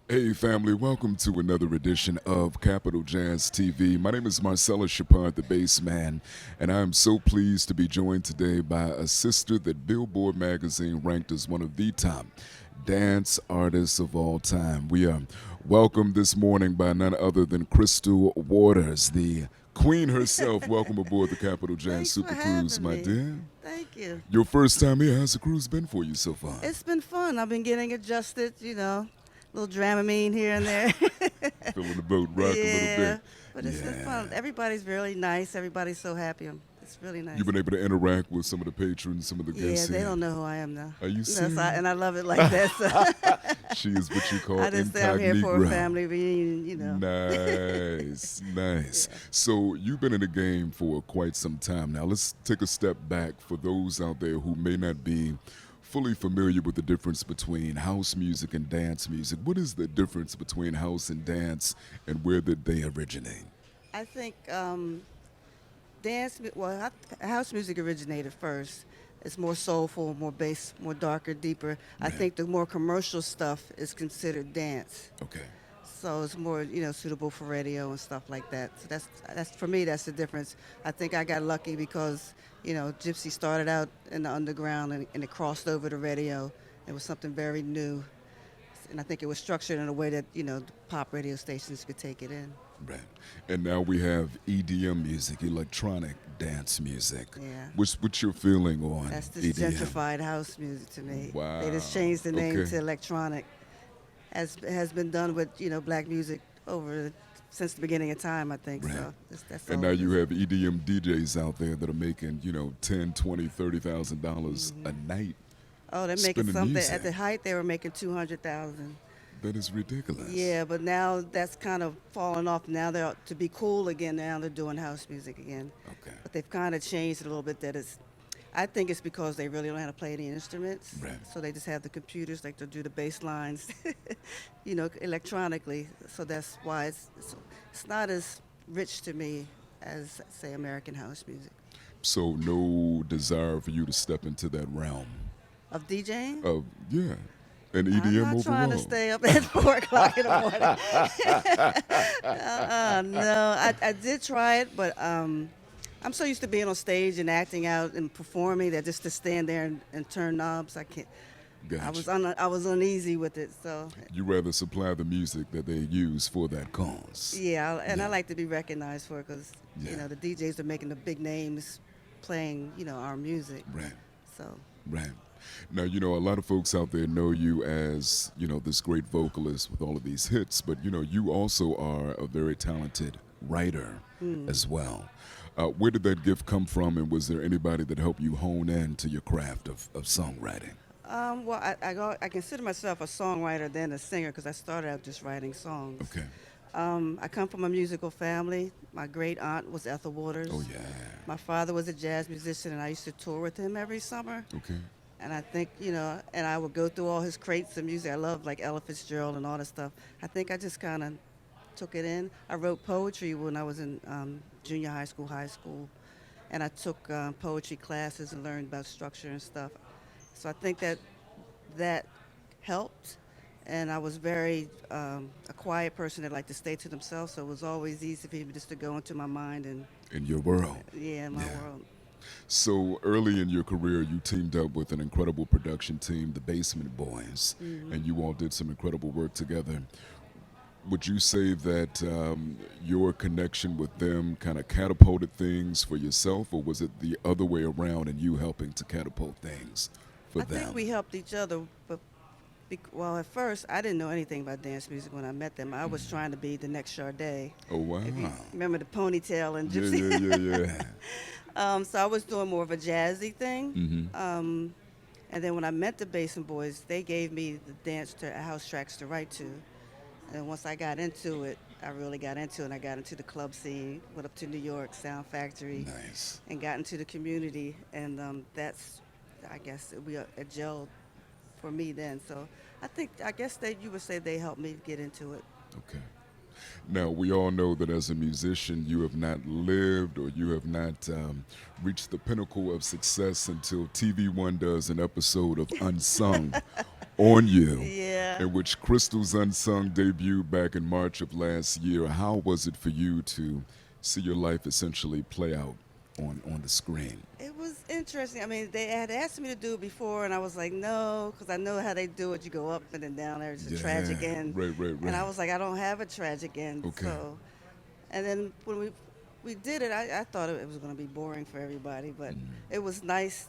Hey family, welcome to another edition of Capital Jazz TV. My name is Marcella Chapard, the bass man, and I am so pleased to be joined today by a sister that Billboard magazine ranked as one of the top dance artists of all time. We are welcomed this morning by none other than Crystal Waters, the queen herself. Welcome aboard the Capital Jazz Thanks for SuperCruise, having my me. dear. Thank you. Your first time here, how's the cruise been for you so far? It's been fun. I've been getting adjusted, little Dramamine here and there. Feeling the boat rock a little Yeah, bit. but it's been Yeah. fun. Everybody's really nice. Everybody's so happy. It's really nice. You've been able to interact with some of the patrons, some of the Yeah, guests they here. don't know who I am now. Are you No, serious? and I love it like that. So She is what you call I just say I'm here for a incognito. family reunion. Nice, nice. Yeah. So you've been in the game for quite some time now. Let's take a step back for those out there who may not be fully familiar with the difference between house music and dance music. What is the difference between house and dance, and where did they originate? I think house music originated first. It's more soulful, more bass, more darker, deeper. I Right. think the more commercial stuff is considered dance. Okay. So it's more, suitable for radio and stuff like that. So that's for me. That's the difference. I think I got lucky because, Gypsy started out in the underground and it crossed over to radio. It was something very new, and I think it was structured in a way that the pop radio stations could take it in. Right. And now we have EDM music, electronic dance music. Yeah. What's your feeling on That's this EDM? gentrified house music to me. Wow. They just changed the name Okay. to electronic. Has been done with black music over since the beginning of time. I think Right. so. That's And all now it you is. have EDM DJs out there that are making, 10, 20, $30,000 a night. Oh, they're making spinning something. music. At the height, they were making 200,000. That is ridiculous. Yeah, but now that's kind of fallen off. Now they're to be cool again. Now they're doing house music again. Okay. But they've kind of changed it a little bit. I think it's because they really don't know how to play any instruments. Right. So they just have the computers, like to do the bass lines, electronically. So that's why it's not as rich to me as, say, American house music. So no desire for you to step into that realm Of DJing? of, yeah, and I'm EDM not overall. trying to stay up at 4 o'clock in the morning. No, I did try it, but I'm so used to being on stage and acting out and performing that just to stand there and turn knobs, I can't. Gotcha. I was uneasy with it, so You rather supply the music that they use for that cause. yeah. I Yeah. like to be recognized for it because Yeah. the DJs are making the big names playing our music. Right. So Right. Now, a lot of folks out there know you as, this great vocalist with all of these hits, but, you also are a very talented writer as well. Where did that gift come from, and was there anybody that helped you hone in to your craft of songwriting? well, I consider myself a songwriter then a singer because I started out just writing songs. Okay. I come from a musical family. My great aunt was Ethel Waters. Oh, yeah. My father was a jazz musician, and I used to tour with him every summer. Okay. And I think, and I would go through all his crates of music. I love like Ella Fitzgerald and all that stuff. I think I just kind of took it in. I wrote poetry when I was in junior high school, and I took poetry classes and learned about structure and stuff. So I think that helped. And I was very a quiet person that liked to stay to themselves, so it was always easy for me just to go into my mind and In your world. yeah, in my Yeah. world. So early in your career, you teamed up with an incredible production team, the Basement Boys, and you all did some incredible work together. Would you say that your connection with them kind of catapulted things for yourself, or was it the other way around and you helping to catapult things for I them? think we helped each other, but well, at first I didn't know anything about dance music when I met them. I was trying to be the next Sade. Oh, wow. If you remember the ponytail and Yeah, gypsy. yeah, yeah, yeah. So I was doing more of a jazzy thing. hmm And then when I met the Basin Boys, they gave me the dance house tracks to write to. And once I got into it, I really got into it. And I got into the club scene, went up to New York, Sound Factory, Nice. and got into the community. And I guess, it gelled for me then. So I guess that you would say they helped me get into it. Okay. Now, we all know that as a musician, you have not lived or you have not reached the pinnacle of success until TV One does an episode of Unsung on you, Yeah. in which Crystal's Unsung debuted back in March of last year. How was it for you to see your life essentially play out on the screen? It was interesting. I mean, they had asked me to do it before, and I was like, no, because I know how they do it. You go up and then down. There's a Yeah, tragic end, right, right, and I right. was like, I don't have a tragic end. Okay. So, and then when we did it, I thought it was going to be boring for everybody, but Mm. it was nice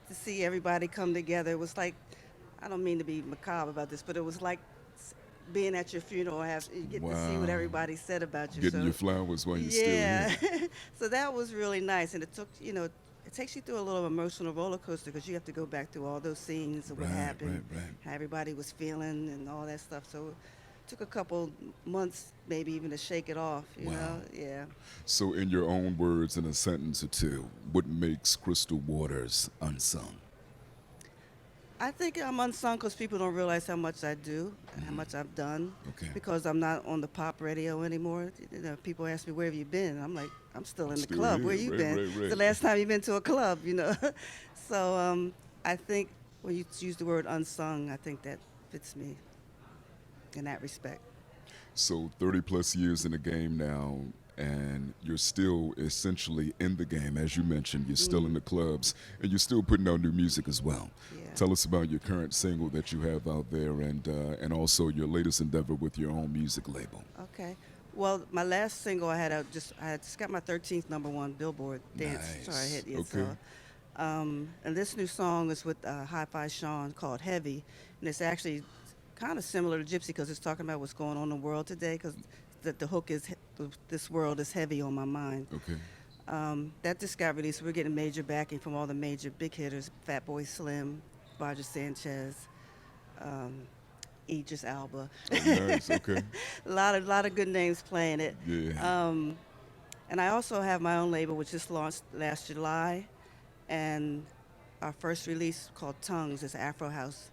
to see everybody come together. It was like, I don't mean to be macabre about this, but it was like being at your funeral. You get to see what Wow. everybody said about you. Getting your So flowers while you're still yeah. here. So that was really nice. And it took, it takes you through a little emotional roller coaster because you have to go back through all those scenes of what Right, right, happened, right. how everybody was feeling, and all that stuff. So it took a couple months, maybe even to shake it off, Wow. Yeah. So, in your own words, in a sentence or two, what makes Crystal Waters unsung? I think I'm unsung because people don't realize how much I do and how Mm. much I've done Okay. because I'm not on the pop radio anymore. People ask me, where have you been? I'm like, I'm still in the Still club. Where here. you Right, been? right, It's the right. last time you've been to a club? So I think when you use the word unsung, I think that fits me in that respect. So 30 plus years in the game now, and you're still essentially in the game. As you mentioned, you're still in Hmm. the clubs, and you're still putting out new music as well. Yeah. Tell us about your current single that you have out there, and also your latest endeavor with your own music label. Okay. Well, my last single I had just got my 13th number one Billboard dance. Sorry, I Nice. hit you. Okay. And this new song is with Hi-Fi Sean called Heavy, and it's actually kind of similar to Gypsy because it's talking about what's going on in the world today. Because the hook is this world is heavy on my mind. Okay. That just got released. We're getting major backing from all the major big hitters: Fatboy Slim, Roger Sanchez, um, Idris Alba. Oh, nice. Okay. A lot of good names playing it. Yeah. Um, and I also have my own label, which just launched last July, and our first release called Tongues is Afro House.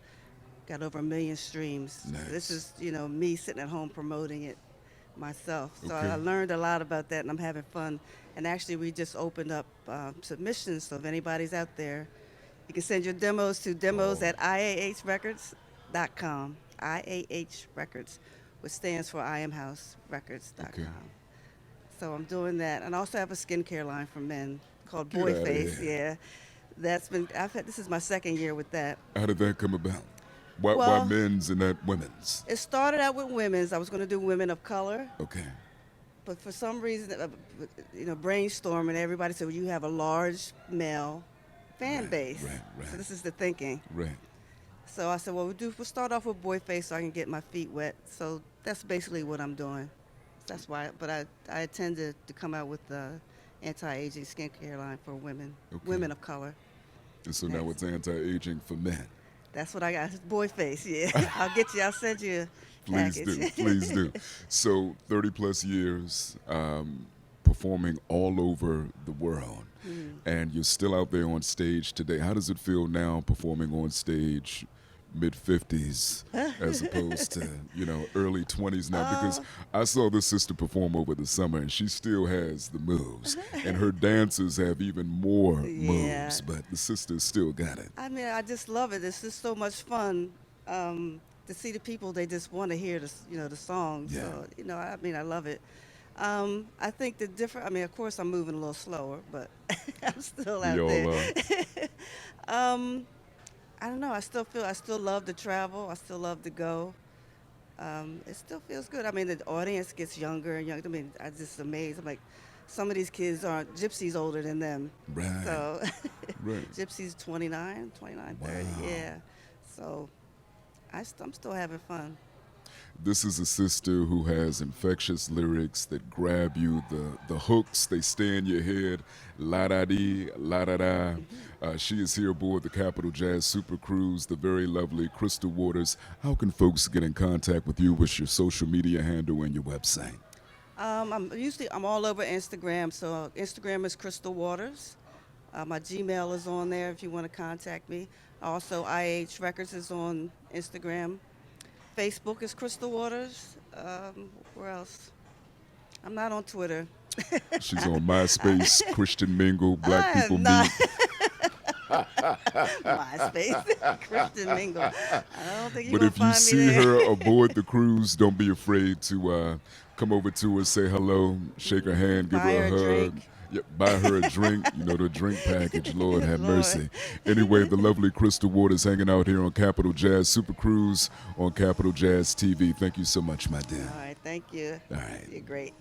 Got over 1 million streams. This Nice. is, me sitting at home promoting it myself. So Okay. I learned a lot about that, and I'm having fun. And actually, we just opened up submissions. So if anybody's out there, you can send your demos to demos Oh. at iahrecords.com. IAH Records, which stands for Okay. IamHouseRecords.com. So I'm doing that, and I also have a skincare line for men called Get out of Boyface. here. Yeah, this is my second year with that. How did that come about? Why Well, men's and not women's? it started out with women's. I was going to do women of color, Okay. but for some reason, brainstorming, everybody said, well, you have a large male fan Right, base. right, So right. this is the thinking. Right. So I said, well, we'll start off with Boyface so I can get my feet wet. So that's basically what I'm doing. That's why, but I intend to come out with the anti-aging skincare line for Okay. women of color. And so now Yes. it's anti-aging for men. That's what I got. It's Boyface, yeah. I'll send you a Please package. do, please do. So 30 plus years performing all over the world, Mm. and you're still out there on stage today. How does it feel now performing on stage, mid 50s, as opposed to early 20s now? Because Oh, I saw this sister perform over the summer, and she still has the moves, and her dancers have even more yeah. moves, but the sister still got it. I mean, I just love it. It's just so much fun to see the people. They just want to hear the song. Yeah. So I mean, I love it. I think the different. I mean, of course, I'm moving a little slower, but I'm still We out all there. are. um, I don't know. I still love to travel. I still love to go. It still feels good. I mean, the audience gets younger and younger. I mean, I just amazed. I'm like, some of these kids aren't Gypsy's older than them. Right, So right. Gypsy's 29, 30. Wow. Yeah. So I'm still having fun. This is a sister who has infectious lyrics that grab you. The hooks, they stay in your head. La da dee, la da da. She is here aboard the Capital Jazz SuperCruise, the very lovely Crystal Waters. How can folks get in contact with you? What's your social media handle and your website? I'm all over Instagram. So Instagram is Crystal Waters. My Gmail is on there if you want to contact me. Also, IH Records is on Instagram. Facebook is Crystal Waters. Where else? I'm not on Twitter. She's on MySpace, Christian Mingle, Black I People am not. Meet. MySpace, Christian Mingle. I don't think you're But gonna if you find me see there. her aboard the cruise, don't be afraid to come over to her, say hello, shake her hand, give Buy her a her a hug. drink. Yep, buy her a drink, the drink package. Lord have Lord. mercy. Anyway, the lovely Crystal Ward is hanging out here on Capital Jazz Super Cruise on Capital Jazz TV. Thank you so much, my dear. All right, thank you. All right. You're great.